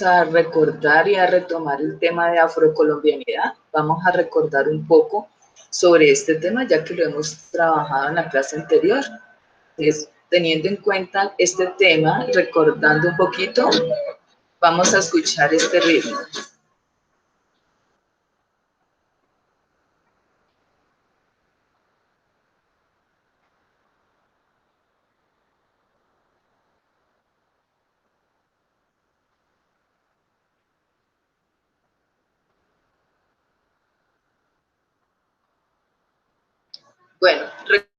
a recordar y a retomar el tema de afrocolombianidad. Vamos a recordar un poco sobre este tema, ya que lo hemos trabajado en la clase anterior. Entonces, teniendo en cuenta este tema, recordando un poquito, vamos a escuchar este ritmo. Bueno,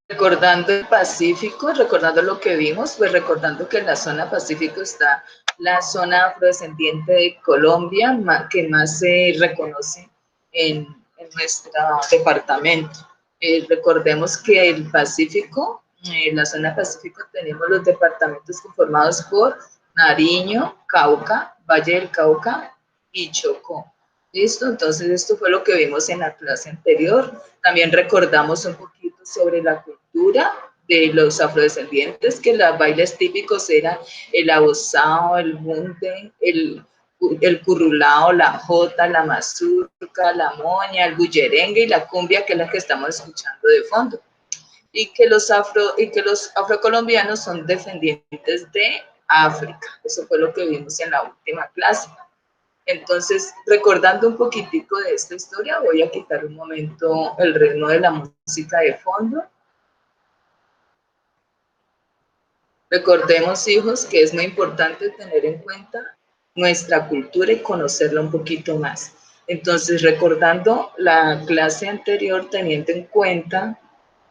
recordando el Pacífico, recordando lo que vimos, pues recordando que en la zona Pacífico está la zona afrodescendiente de Colombia, que más se reconoce en nuestro departamento. Recordemos que el Pacífico, en la zona Pacífico tenemos los departamentos conformados por Nariño, Cauca, Valle del Cauca y Chocó. ¿Listo? Entonces esto fue lo que vimos en la clase anterior. También recordamos un poquito sobre la cultura de los afrodescendientes, que los bailes típicos eran el abozado, el bunde, el currulao, la jota, la mazurca, la moña, el bullerengue y la cumbia, que es la que estamos escuchando de fondo. Y que los afrocolombianos son descendientes de África. Eso fue lo que vimos en la última clase. Entonces, recordando un poquitico de esta historia, voy a quitar un momento el ritmo de la música de fondo. Recordemos, hijos, que es muy importante tener en cuenta nuestra cultura y conocerla un poquito más. Entonces, recordando la clase anterior, teniendo en cuenta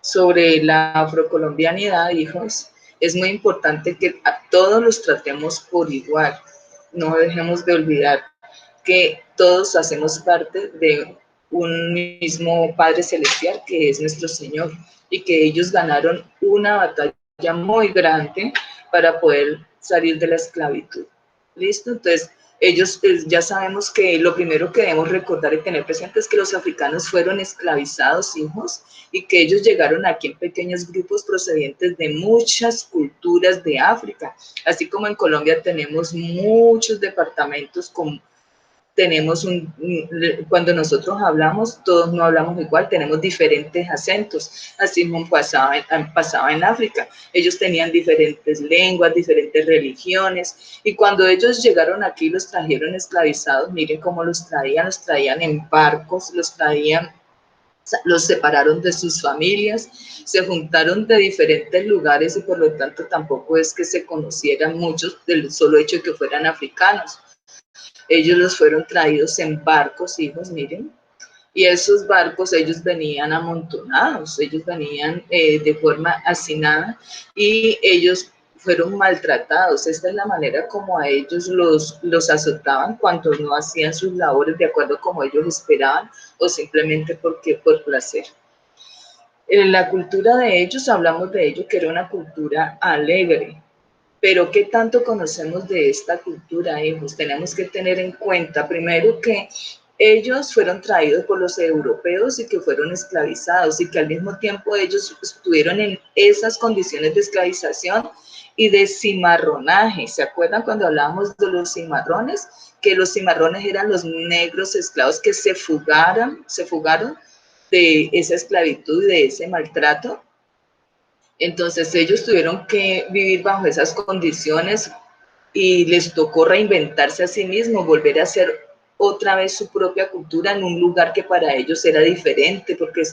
sobre la afrocolombianidad, hijos, es muy importante que a todos los tratemos por igual. No dejemos de olvidar que todos hacemos parte de un mismo Padre Celestial, que es nuestro Señor, y que ellos ganaron una batalla muy grande para poder salir de la esclavitud. ¿Listo? Entonces, ellos ya sabemos que lo primero que debemos recordar y tener presente es que los africanos fueron esclavizados, hijos, y que ellos llegaron aquí en pequeños grupos procedentes de muchas culturas de África, así como en Colombia tenemos muchos departamentos con tenemos cuando nosotros hablamos, todos no hablamos igual, tenemos diferentes acentos, así como pasaba en África. Ellos tenían diferentes lenguas, diferentes religiones, y cuando ellos llegaron aquí, los trajeron esclavizados, miren cómo los traían en barcos, los separaron de sus familias, se juntaron de diferentes lugares y por lo tanto tampoco es que se conocieran muchos del solo hecho de que fueran africanos. Ellos los fueron traídos en barcos, hijos, miren, y esos barcos ellos venían amontonados, ellos venían de forma hacinada y ellos fueron maltratados. Esta es la manera como a ellos los azotaban cuando no hacían sus labores de acuerdo como ellos esperaban o simplemente porque por placer. En la cultura de ellos, hablamos de ello que era una cultura alegre, pero ¿qué tanto conocemos de esta cultura, hijos? Tenemos que tener en cuenta, primero, que ellos fueron traídos por los europeos y que fueron esclavizados y que al mismo tiempo ellos estuvieron en esas condiciones de esclavización y de cimarronaje. ¿Se acuerdan cuando hablábamos de los cimarrones? Que los cimarrones eran los negros esclavos que se fugaron de esa esclavitud y de ese maltrato. Entonces ellos tuvieron que vivir bajo esas condiciones y les tocó reinventarse a sí mismos, volver a hacer otra vez su propia cultura en un lugar que para ellos era diferente porque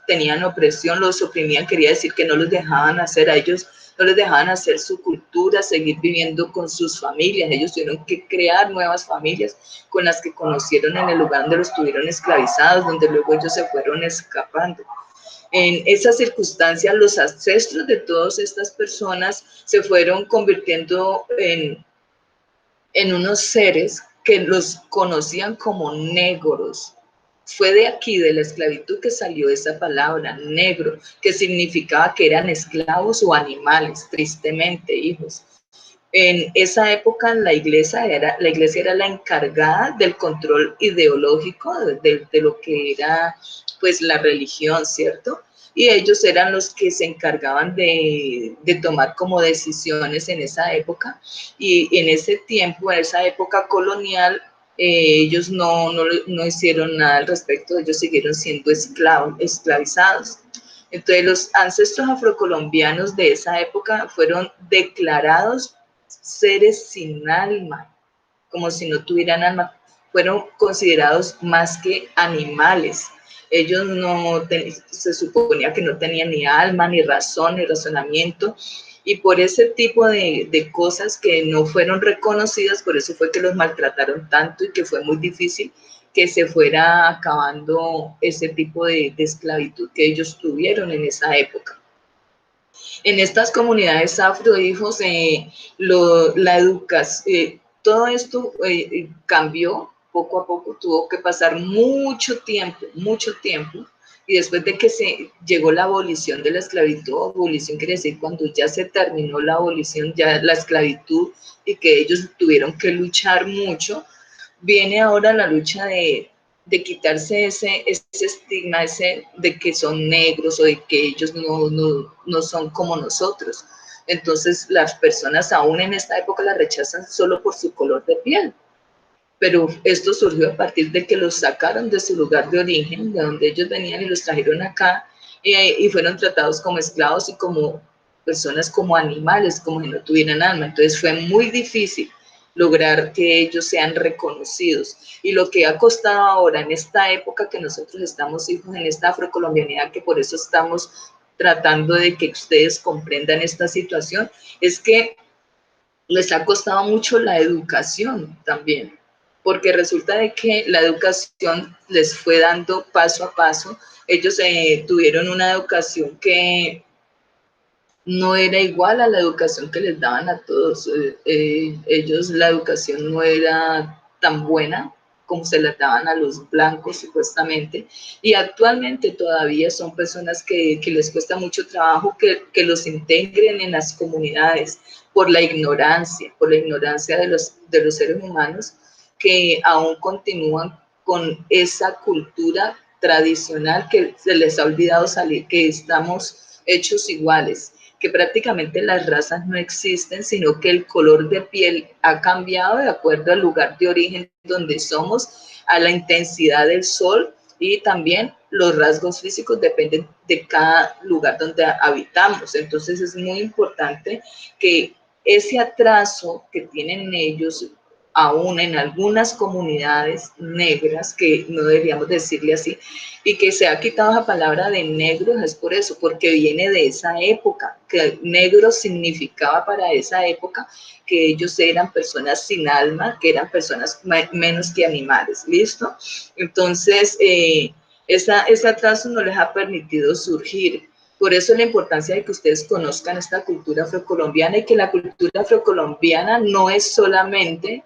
tenían opresión, los oprimían, quería decir que no los dejaban hacer a ellos, no les dejaban hacer su cultura, seguir viviendo con sus familias. Ellos tuvieron que crear nuevas familias con las que conocieron en el lugar donde los tuvieron esclavizados, donde luego ellos se fueron escapando. En esas circunstancias, los ancestros de todas estas personas se fueron convirtiendo en unos seres que los conocían como negros. Fue de aquí, de la esclavitud, que salió esa palabra, negro, que significaba que eran esclavos o animales, tristemente, hijos. En esa época la iglesia era la encargada del control ideológico de lo que era pues la religión, ¿cierto? y ellos eran los que se encargaban de tomar como decisiones en esa época, y en ese tiempo, en esa época colonial, ellos no hicieron nada al respecto, ellos siguieron siendo esclavizados. Entonces los ancestros afrocolombianos de esa época fueron declarados seres sin alma, como si no tuvieran alma, fueron considerados más que animales. Ellos se suponía que no tenían ni alma, ni razón, ni razonamiento, y por ese tipo de cosas que no fueron reconocidas, por eso fue que los maltrataron tanto y que fue muy difícil que se fuera acabando ese tipo de esclavitud que ellos tuvieron en esa época. En estas comunidades afro, hijos, la educación, todo esto cambió poco a poco, tuvo que pasar mucho tiempo, y después de que se llegó la abolición de la esclavitud, abolición quiere decir cuando ya se terminó la abolición, ya la esclavitud, y que ellos tuvieron que luchar mucho, viene ahora la lucha de quitarse ese estigma de que son negros o de que ellos no son como nosotros. Entonces las personas aún en esta época la rechazan solo por su color de piel. Pero esto surgió a partir de que los sacaron de su lugar de origen, de donde ellos venían, y los trajeron acá, y fueron tratados como esclavos y como personas, como animales, como si no tuvieran alma. Entonces fue muy difícil lograr que ellos sean reconocidos. Y lo que ha costado ahora, en esta época que nosotros estamos, hijos, en esta afrocolombianidad, que por eso estamos tratando de que ustedes comprendan esta situación, es que les ha costado mucho la educación también, porque resulta de que la educación les fue dando paso a paso. Ellos tuvieron una educación que no era igual a la educación que les daban a todos. Ellos, la educación no era tan buena como se la daban a los blancos supuestamente, y actualmente todavía son personas que les cuesta mucho trabajo que los integren en las comunidades por la ignorancia de los seres humanos, que aún continúan con esa cultura tradicional que se les ha olvidado salir, que estamos hechos iguales, que prácticamente las razas no existen, sino que el color de piel ha cambiado de acuerdo al lugar de origen donde somos, a la intensidad del sol, y también los rasgos físicos dependen de cada lugar donde habitamos. Entonces es muy importante que ese atraso que tienen ellos, aún en algunas comunidades negras, que no deberíamos decirle así, y que se ha quitado esa palabra de negros, es por eso, porque viene de esa época, que negro significaba para esa época que ellos eran personas sin alma, que eran personas menos que animales, ¿listo? Entonces, ese atraso no les ha permitido surgir. Por eso la importancia de que ustedes conozcan esta cultura afrocolombiana, y que la cultura afrocolombiana no es solamente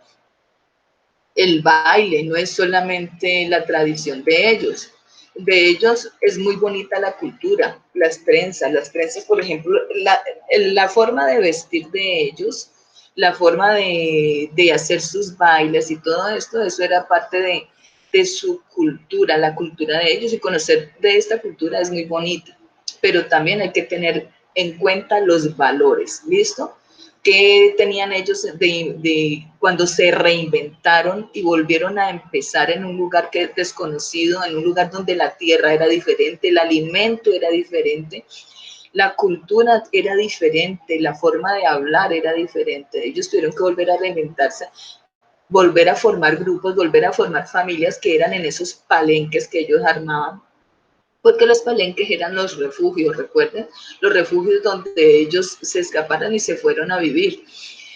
el baile, no es solamente la tradición de ellos. De ellos es muy bonita la cultura, las trenzas, por ejemplo, la forma de vestir de ellos, la forma de hacer sus bailes y todo esto, eso era parte de su cultura, la cultura de ellos, y conocer de esta cultura es muy bonita, pero también hay que tener en cuenta los valores, ¿listo? ¿Qué tenían ellos cuando se reinventaron y volvieron a empezar en un lugar que es desconocido, en un lugar donde la tierra era diferente, el alimento era diferente, la cultura era diferente, la forma de hablar era diferente? Ellos tuvieron que volver a reinventarse, volver a formar grupos, volver a formar familias, que eran en esos palenques que ellos armaban, porque los palenques eran los refugios, recuerden, los refugios donde ellos se escaparon y se fueron a vivir.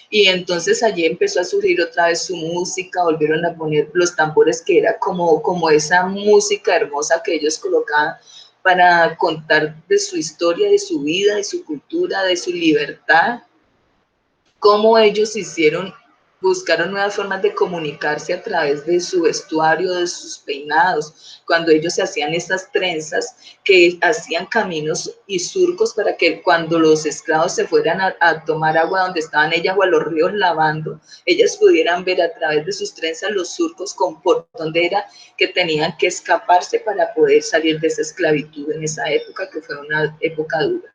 Y entonces allí empezó a surgir otra vez su música, volvieron a poner los tambores, que era como esa música hermosa que ellos colocaban para contar de su historia, de su vida, de su cultura, de su libertad, cómo ellos hicieron buscaron nuevas formas de comunicarse a través de su vestuario, de sus peinados, cuando ellos se hacían estas trenzas que hacían caminos y surcos para que cuando los esclavos se fueran a tomar agua donde estaban ellas o a los ríos lavando, ellas pudieran ver a través de sus trenzas los surcos por donde era que tenían que escaparse para poder salir de esa esclavitud en esa época, que fue una época dura.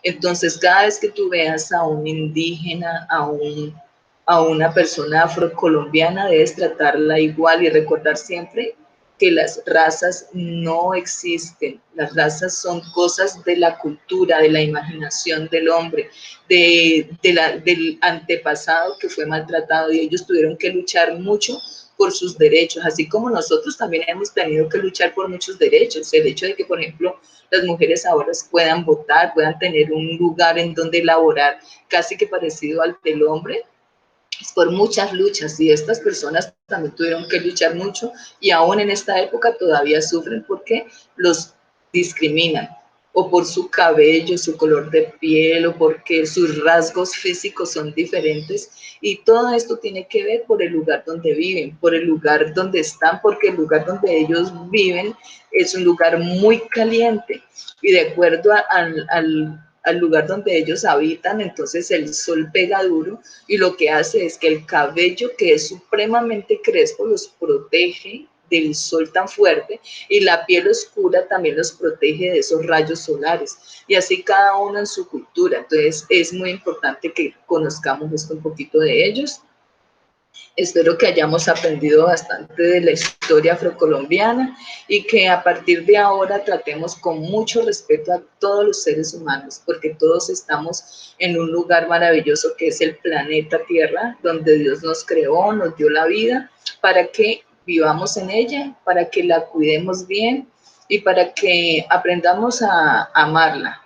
Entonces, cada vez que tú veas a un indígena, a una persona afrocolombiana, debes tratarla igual y recordar siempre que las razas no existen. Las razas son cosas de la cultura, de la imaginación del hombre, del antepasado que fue maltratado, y ellos tuvieron que luchar mucho por sus derechos, así como nosotros también hemos tenido que luchar por muchos derechos. El hecho de que, por ejemplo, las mujeres ahora puedan votar, puedan tener un lugar en donde laborar casi que parecido al del hombre, es por muchas luchas, y estas personas también tuvieron que luchar mucho y aún en esta época todavía sufren porque los discriminan, o por su cabello, su color de piel, o porque sus rasgos físicos son diferentes, y todo esto tiene que ver por el lugar donde viven, por el lugar donde están, porque el lugar donde ellos viven es un lugar muy caliente, y de acuerdo al lugar donde ellos habitan, entonces el sol pega duro, y lo que hace es que el cabello, que es supremamente crespo, los protege del sol tan fuerte, y la piel oscura también los protege de esos rayos solares, y así cada uno en su cultura. Entonces es muy importante que conozcamos esto un poquito de ellos. Espero que hayamos aprendido bastante de la historia afrocolombiana y que a partir de ahora tratemos con mucho respeto a todos los seres humanos, porque todos estamos en un lugar maravilloso que es el planeta Tierra, donde Dios nos creó, nos dio la vida para que vivamos en ella, para que la cuidemos bien y para que aprendamos a amarla.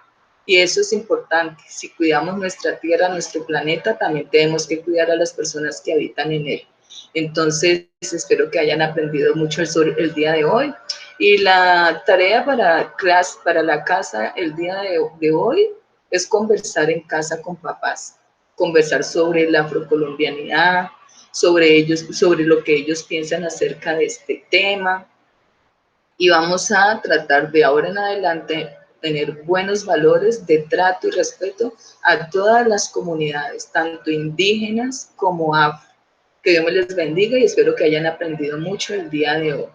Y eso es importante. Si cuidamos nuestra tierra, nuestro planeta, también tenemos que cuidar a las personas que habitan en él. Entonces, espero que hayan aprendido mucho el día de hoy. Y la tarea para la casa el día de hoy es conversar en casa con papás, conversar sobre la afrocolombianidad, sobre ellos, sobre lo que ellos piensan acerca de este tema, y vamos a tratar de ahora en adelante tener buenos valores de trato y respeto a todas las comunidades, tanto indígenas como afro. Que Dios me les bendiga y espero que hayan aprendido mucho el día de hoy.